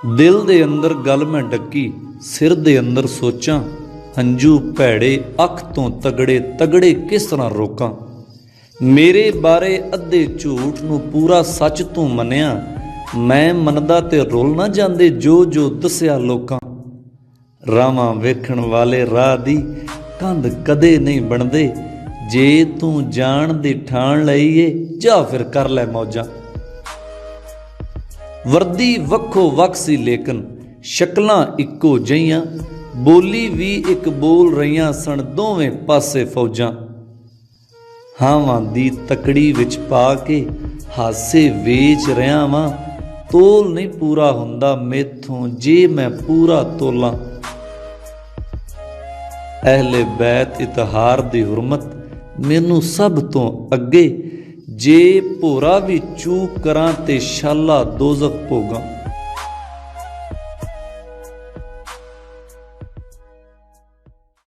दिल दे अंदर गल मैं डकी, सिर दे अंदर सोचां, हंजू भैड़े अख तो तगड़े तगड़े किस तरह रोकां। मेरे बारे अद्धे झूठ नूं पूरा सच तूं मन्निया, मैं मनदा ते रुल ना जांदे जो जो दस्सिया लोकां। रावां वेखण वाले राह दी कंध कदे नहीं बनदे, जे तूं जाण दी ठाण लईए जा फिर कर लै मौजां। वर्दी वक्खो वक् सी लेकिन शक्लां इक्को जिहियां, बोली भी एक बोल रहीआं सन दोवें पासे फौजां। हावां दी तकड़ी विच पा के हासे वेच रहा वां, तोल नहीं पूरा हुंदा मेथों जे मैं पूरा तोलां। अहले बैत इतहार दी हुरमत मैनू सब तो अगे, जे भोरा भी चूक करां ते शाला दोजख भोगां।